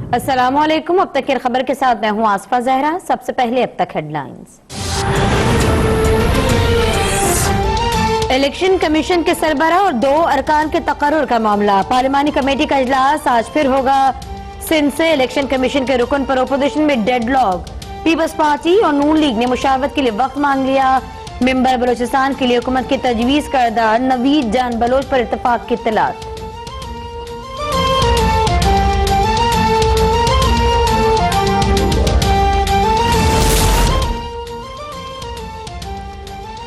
अस्सलामुअलैकुम। अब तक की खबर के साथ मैं हूं आसफा जहरा। सबसे पहले अब तक हेडलाइंस। इलेक्शन कमीशन के सरबराह और 2 अरकान के तकर्रुर का मामला। पार्लिमानी कमेटी का इजलास आज फिर होगा। सिंध से इलेक्शन कमीशन के रुकन पर अपोजिशन में डेडलॉक। पीपल्स पार्टी और नून लीग ने मुशावरत के लिए वक्त मांग लिया। मेंबर बलोचिस्तान के लिए हुकूमत की तजवीज करदा नवीद जान बलोच पर इत्तफाक की इत्तलात।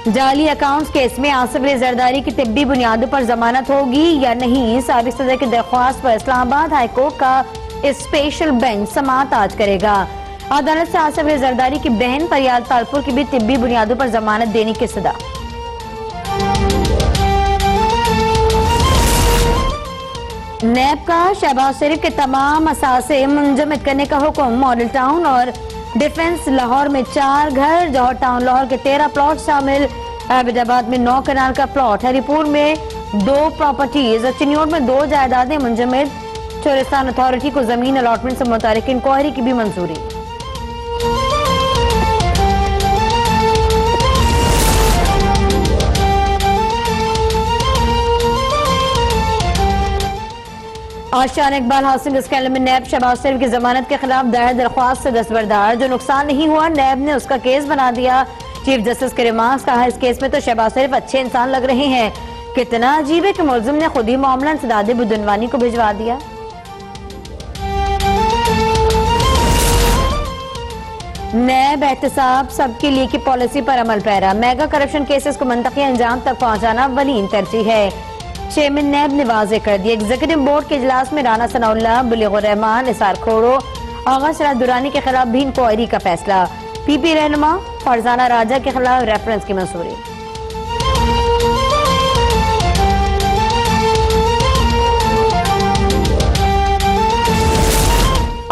जाली अकाउंट्स केस में आसिफ अली जरदारी की तिब्बी बुनियादों पर जमानत होगी या नहीं, साबिक सदर की दरख्वास्त पर इस्लामाबाद हाईकोर्ट का स्पेशल बेंच समाअत आज करेगा। अदालत से आसिफ अली जरदारी की बहन फरियाद तालपुर की भी तिब्बी बुनियादों पर जमानत देने की सदा। नैब का शहबाज शरीफ के तमाम असासे मुंजमद करने का हुक्म। मॉडल टाउन और डिफेंस लाहौर में 4 घर, जौहर टाउन लाहौर के 13 प्लॉट शामिल। आबिदाबाद में 9 कनाल का प्लॉट, हरीपुर में 2 प्रॉपर्टीज और चिन्योट में 2 जायदादें मुंजमद। चोरिस्तान अथॉरिटी को जमीन अलॉटमेंट से मुतालिक इंक्वायरी की भी मंजूरी। आज शान इकबाल हाउसिंग स्कैंडल में नैब शहबाज शरीफ की जमानत के खिलाफ दायर दरख्वास्त से दस्तबरदार। जो नुकसान नहीं हुआ नैब ने उसका केस बना दिया। चीफ जस्टिस के रिमार्क्स कहा, इस केस में तो शहबाज शरीफ अच्छे इंसान लग रहे हैं। कितना अजीब है कि मुलजिम ने खुद ही मामला इंसदाद बुदनवानी को भिजवा दिया। नैब एहतसाब सबके लिए की पॉलिसी पर अमल पैरा। मेगा करप्शन केसेस को मंतकी अंजाम तक पहुंचाना अव्वलीन तरजीह है। चेयरमैन नैब ने वाजे कर दिया। एग्जीक्यूटिव बोर्ड के इजलास में राना सनाउल्लाह, बुलीगुर रहमान, निसार खोरो, आगा सराज दुरानी के खिलाफ भी इंक्वायरी का फैसला। पीपी रहनुमा फरजाना राजा के खिलाफ रेफरेंस की मंजूरी।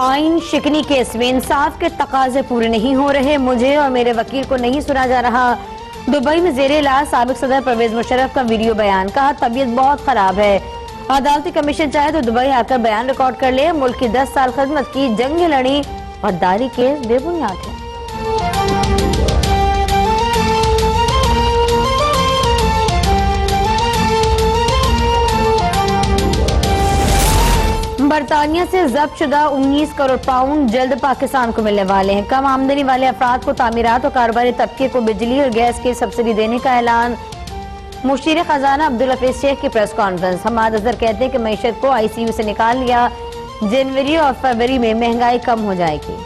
आइन शिकनी केस में इंसाफ के तकाजे पूरे नहीं हो रहे। मुझे और मेरे वकील को नहीं सुना जा रहा। दुबई में जेरे इलाज साबिक सदर परवेज मुशर्रफ का वीडियो बयान। कहा, तबीयत बहुत खराब है। अदालती कमीशन चाहे तो दुबई आकर बयान रिकॉर्ड कर ले। मुल्क की 10 साल खदमत की, जंग लड़ी, गद्दारी केस बेबुनियाद है। बरतानिया से जब्त शुदा 19 करोड़ पाउंड जल्द पाकिस्तान को मिलने वाले हैं। कम आमदनी वाले अफराद को तामीरात और कारोबारी तबके को बिजली और गैस की सब्सिडी देने का ऐलान। मुशीर खजाना अब्दुल हफीज शेख की प्रेस कॉन्फ्रेंस। हमाद अजहर कहते हैं कि मईशत को ICU से निकाल लिया। जनवरी और फरवरी में महंगाई कम हो जाएगी।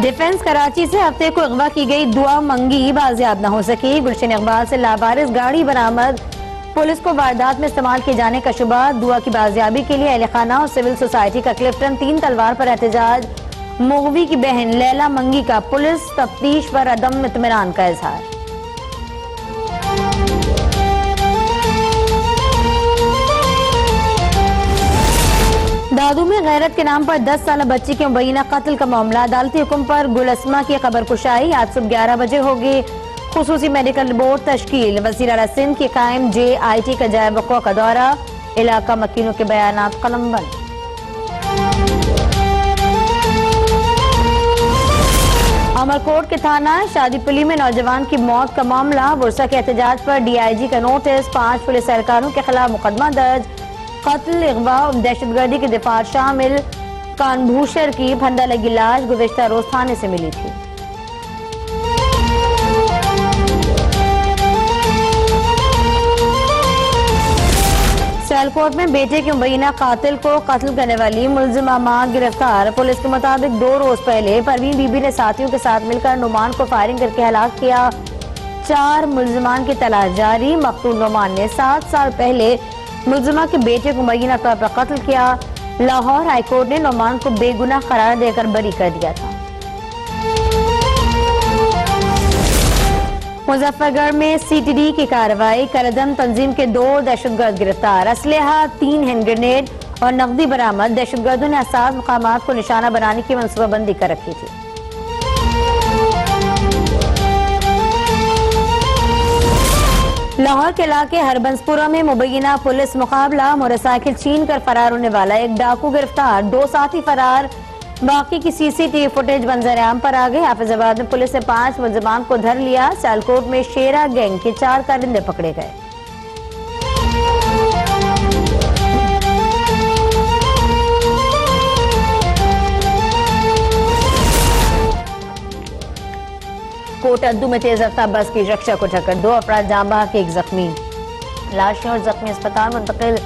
डिफेंस कराची से हफ्ते को अगवा की गई दुआ मंगी बाजियाब न हो सकी। गुलशन इकबाल से लावारिस गाड़ी बरामद। पुलिस को वारदात में इस्तेमाल किए जाने का शुबा। दुआ की बाजियाबी के लिए अहले खाना और सिविल सोसाइटी का क्लिफ्टन 3 तलवार पर एहतजाज। मुगवी की बहन लैला मंगी का पुलिस तफ्तीश पर अदम इत्मीनान का इजहार। दादू में गैरत के नाम पर 10 साल बच्ची के मुबैना कत्ल का मामला। अदालती हुक्म पर गुलस्मा की खबर कुशाई आज सुबह 11 बजे होगी। खुसूसी मेडिकल बोर्ड तश्कील। वज़ीर आला सिंध की कायम JIT का जाए वक़्वा का दौरा। इलाका मकीनों के बयानात कलमबंद। अमरकोट के थाना शादीपुली में नौजवान की मौत का मामला। वर्षा के एहतजाज पर DIG का नोटिस। 5 पुलिस एहलकारों के खिलाफ मुकदमा दर्ज। कत्ल, अगवा और दहशतगर्दी के दिफात शामिल। कानभूषर की फंदा लगी लाश गुज़िश्ता रोज थाने से मिली थी। सियालकोट में बेटे के मुबैना कातिल को कत्ल करने वाली मुलजिमा मां गिरफ्तार। पुलिस के मुताबिक 2 रोज पहले परवीन बीबी ने साथियों के साथ मिलकर नुमान को फायरिंग करके हलाक किया। 4 मुलजिमान की तलाश जारी। मकतूल नुमान ने 7 साल पहले मुलजिमा के बेटे को मुबैना तौर पर कत्ल किया। लाहौर हाईकोर्ट ने नुमान को बेगुनाह करार देकर बरी कर दिया था। मुजफ्फरगढ़ में CTD की कार्रवाई। करदम तंजीम के 2 दहशतगर्द गिरफ्तार। असलहा 3 हैंड ग्रेनेड और नकदी बरामद। दहशतगर्दों ने आसाद मकामात को निशाना बनाने की मनसूबाबंदी कर रखी थी। लाहौर के इलाके हरबंसपुरा में मुबैना पुलिस मुकाबला, मोटरसाइकिल छीन कर फरार होने वाला एक डाकू गिरफ्तार, 2 साथी फरार। बाकी की सीसीटीवी फुटेज मंजर-ए-आम पर आ गई। हाफिजाबाद में पुलिस ने 5 मुलजमान को धर लिया। सियालकोट में शेरा गैंग के 4 कारिंदे पकड़े गए। कोटअद्दू में तेज रफ्तार बस की रक्षा को टक्कर, 2 अफराद जाँ बहक, 1 जख्मी। लाशें और जख्मी अस्पताल मुंतकिल,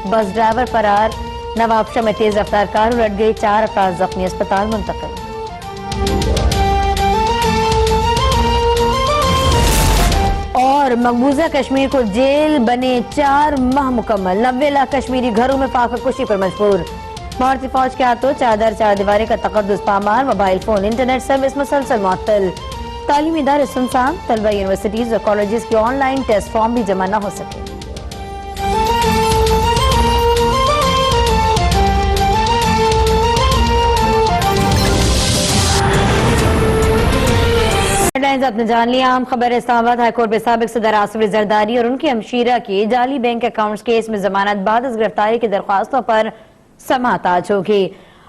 बस ड्राइवर फरार। नवाबशाह में तेज रफ्तार कार उलट गई, 4 अफराद जख्मी, अस्पताल मुंतकिल। और मकबूजा कश्मीर को जेल बने 4 माह मुकम्मल, 90 लाख कश्मीरी घरों में फाका कुशी पर मजबूर। भारतीय फौज के हाथों चादर चार दीवारी का तकद्दुस पामार, मोबाइल फोन इंटरनेट सर्विस मुसलसल मुअत्तल। तालीमी इदारे सुनसान, तलबा यूनिवर्सिटीज और कॉलेजेस के ऑनलाइन टेस्ट फॉर्म भी जमा न हो सके। हेडलाइंस आपने जान लिया। आम खबर है, इस्लामाबाद हाईकोर्ट में साबिक सदर आसिफ अली जरदारी और उनकी हमशीरा की जाली बैंक अकाउंट्स केस में जमानत बाद गिरफ्तारी की दरख्वास्तों पर समाअत आज होगी।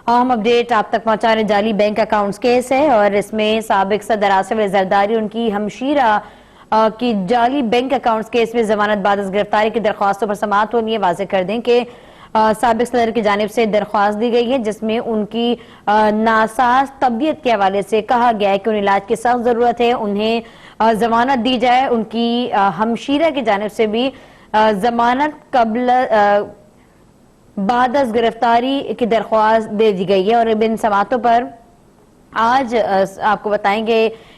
अहम अपडेट आप तक पहुंचा रहे, जाली बैंक अकाउंट्स केस है और इसमें साबिक सदर आसिफ अली जरदारी उनकी हमशीरा की जाली बैंक अकाउंट्स केस में जमानत बाद गिरफ्तारी की दरख्वास्तों पर समाअत होनी है। वाज़ेह कर दें कि साबिक सदर की जानिब से दरख्वास्त दी गई है जिसमें उनकी नासाज तबीयत के हवाले से कहा गया है कि उन्हें इलाज की सख्त जरूरत है, उन्हें जमानत दी जाए। उनकी हमशीरा की जानिब से भी जमानत कबल बाद गिरफ्तारी की दरख्वास्त दे दी गई है और इन समातों पर आज आपको बताएंगे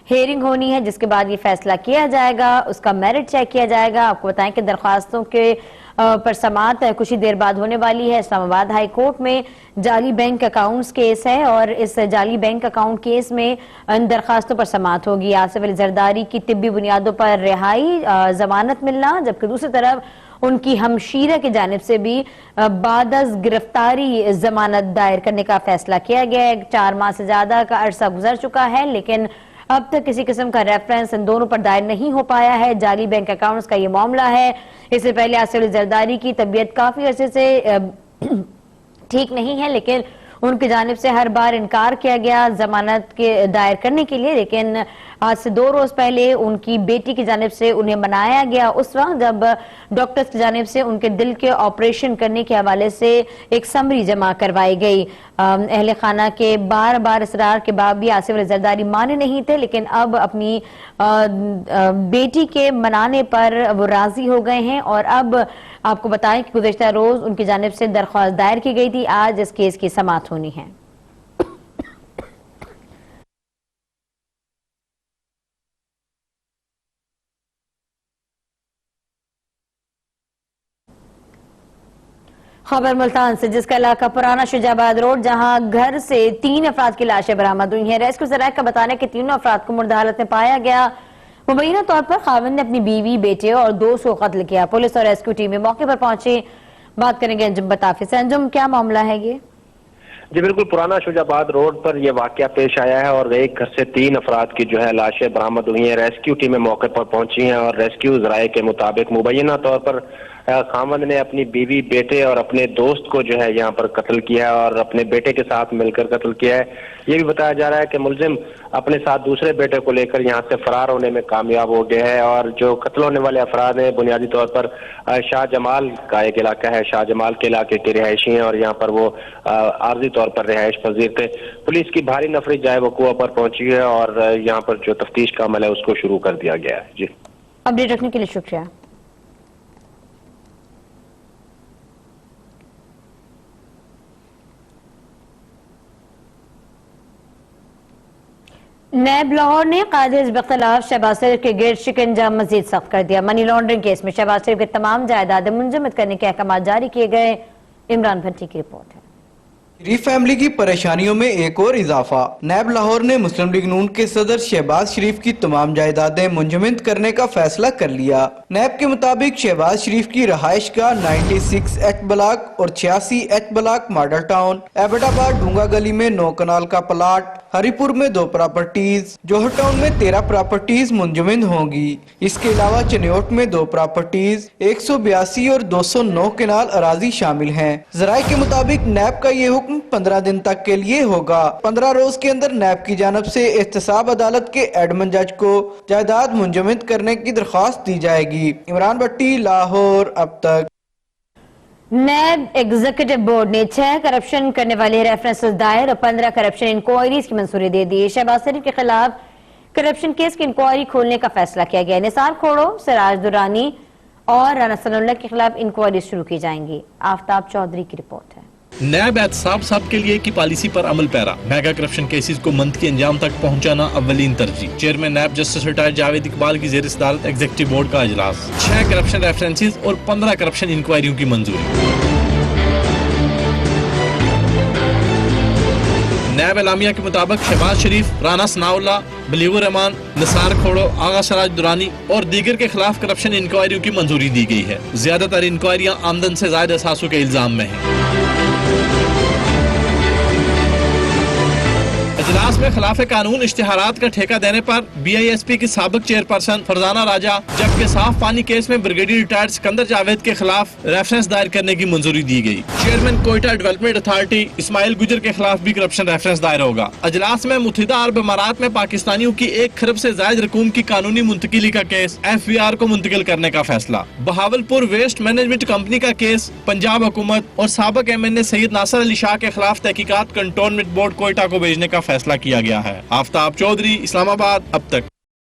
हेयरिंग होनी है, जिसके बाद ये फैसला किया जाएगा, उसका मेरिट चेक किया जाएगा। आपको बताएं कि दरख्वास्तों के पर समाअत कुछ ही देर बाद होने वाली है। इस्लामाबाद हाई कोर्ट में जाली बैंक अकाउंट्स केस है और इस जाली बैंक अकाउंट केस में इन दरखास्तों पर समाअत होगी। आसिफ अली जरदारी की तिब्बी बुनियादों पर रिहाई, जमानत मिलना, जबकि दूसरी तरफ उनकी हमशीरा की जानिब से भी बाद गिरफ्तारी जमानत दायर करने का फैसला किया गया है। 4 माह से ज्यादा का अरसा गुजर चुका है लेकिन अब तक किसी किस्म का रेफरेंस इन दोनों पर दायर नहीं हो पाया है। जाली बैंक अकाउंट्स का ये मामला है। इससे पहले आसिफ अली जरदारी की तबीयत काफी अरसे से ठीक नहीं है लेकिन उनकी जानिब से हर बार इनकार किया गया जमानत के दायर करने के लिए, लेकिन आज से 2 रोज पहले उनकी बेटी की जानिब से उन्हें मनाया गया उस वक्त जब डॉक्टर्स की जानिब से उनके दिल के ऑपरेशन करने के हवाले से एक समरी जमा करवाई गई। अहले खाना के बार बार इसरार के बाद भी आसिफ अली जरदारी माने नहीं थे, लेकिन अब अपनी बेटी के मनाने पर वो राजी हो गए हैं और अब आपको बताएं कि गुज़श्ता रोज उनकी जानिब से दरख्वास्त दायर की गई थी। आज इस केस की समाअत होनी है। खबर मुल्तान से, जिसका इलाका पुराना शुजाबाद रोड, जहां घर से 3 अफराद की लाशें बरामद हुई हैं। रेस्क्यू ज़राए का बताना है कि तीनों अफराद को मुर्दा हालत में पाया गया। मुबैना तौर पर खाविंद ने अपनी बीवी, बेटे और दोस्त को कत्ल किया। पुलिस और रेस्क्यू टीमें मौके पर पहुंची। बात करेंगे अंजुम बताफी से। अंजुम, क्या मामला है ये? जी बिल्कुल, पुराना शुजाबाद रोड पर यह वाकया पेश आया है और एक घर से 3 अफराद की जो है लाशें बरामद हुई हैं। रेस्क्यू टीमें मौके पर पहुंची हैं और रेस्क्यू ज़राए के मुताबिक मुबैना तौर पर खामद ने अपनी बीवी, बेटे और अपने दोस्त को जो है यहाँ पर कत्ल किया है और अपने बेटे के साथ मिलकर कत्ल किया है। ये भी बताया जा रहा है कि मुलजिम अपने साथ दूसरे बेटे को लेकर यहाँ से फरार होने में कामयाब हो गया है और जो कत्ल होने वाले अफराद हैं बुनियादी तौर पर शाह जमाल का एक इलाका है, शाह जमाल के इलाके के रिहायशी हैं और यहाँ पर वो आर्जी तौर पर रिहाइश पजीर थे। पुलिस की भारी नफरी जाए वकूआ पर पहुंची है और यहाँ पर जो तफ्तीश का अमल है उसको शुरू कर दिया गया है। जी, अपडेट रखने के लिए शुक्रिया। नैब लाहौर ने कायदे हिज़्ब इख्तिलाफ शहबाज शरीफ के गिर्द शिकंजा मजीद सख्त कर दिया। मनी लॉन्ड्रिंग केस में शहबाज शरीफ के तमाम जायदादें मुंजमद करने के अहकाम जारी किए गए। इमरान भट्टी की रिपोर्ट है। शरीफ फैमिली की परेशानियों में एक और इजाफा। नैब लाहौर ने मुस्लिम लीग नून के सदर शहबाज शरीफ की तमाम जायदादें मुंजमद करने का फैसला कर लिया। नैब के मुताबिक शहबाज शरीफ की रहायश का 96H ब्लॉक और 86H block model town, Abbottabad Dunga Gali में 9 कनाल का प्लाट, हरिपुर में 2 प्रॉपर्टीज, जौहर टाउन में 13 प्रॉपर्टीज मुंजमद होंगी। इसके अलावा चनियोट में 2 प्रॉपर्टीज, 182 और 209 कनाल अराजी शामिल हैं। जराये के मुताबिक नैब का ये हुक्म 15 दिन तक के लिए होगा। 15 रोज के अंदर नैब की जानब से एहतसाब अदालत के एडमन जज को जायदाद मुंजमद करने की दरख्वास्त दी जाएगी। इमरान भट्टी, लाहौर, अब तक। नैब एग्जीक्यूटिव बोर्ड ने 6 करप्शन करने वाले रेफरेंसेस दायर और 15 करप्शन इंक्वायरीज की मंजूरी दे दी। शहबाज शरीफ के खिलाफ करप्शन केस की इंक्वायरी खोलने का फैसला किया गया। निसार खोड़ो, सिराज दुरानी और राना सनाउल्लाह के खिलाफ इंक्वायरी शुरू की जाएंगी। आफ्ताब चौधरी की रिपोर्ट है। नैब एहतसाब साहब के लिए की पॉलिसी पर अमल पैरा, मेगा करप्शन केसेस को मंथ के अंजाम तक पहुंचाना अव्वलीन तरजीह। Chairman NAB justice retired Javed Iqbal की ज़ेर सदारत एग्जीक्यूटिव बोर्ड का इजलास। 6 करप्शन रेफरेंसेस और 15 करप्शन इंक्वायरियों की मंजूरी। नैब एलामिया के मुताबिक शहबाज शरीफ, राना सनाउल्लाह, बलीवर रहमान, निसार खोड़ो, आगा सिराज दुरानी और दीगर के खिलाफ करप्शन इंक्वायरियों की मंजूरी दी गई है। ज्यादातर इंक्वायरियां आमदन से ज्यादा असासों के इल्जाम में हैं। इजलास में खिलाफ कानून इश्तिहारात का ठेका देने पर BISP की साबिक चेयरपर्सन फरजाना राजा, जबकि साफ पानी केस में ब्रिगेडियर रिटायर्ड सिकंदर जावेद के खिलाफ रेफरेंस दायर करने की मंजूरी दी गई। Chairman Quetta development authority Ismail Gujjar के खिलाफ भी करप्शन रेफरेंस दायर होगा। इजलास में मुत्तहिदा अरब अमारात में पाकिस्तानियों की 1 खरब से ज्यादा रकूम की कानूनी मुंतकिली का केस FBR को मुंतकिल करने का फैसला। बहावलपुर वेस्ट मैनेजमेंट कंपनी का केस पंजाब हुकूमत और साबिक MNA सैयद नासिर अली शाह के खिलाफ तहकीकात कंटोनमेंट बोर्ड कोयटा को भेजने का फैसला किया गया है। आफ्ताब चौधरी, इस्लामाबाद, अब तक।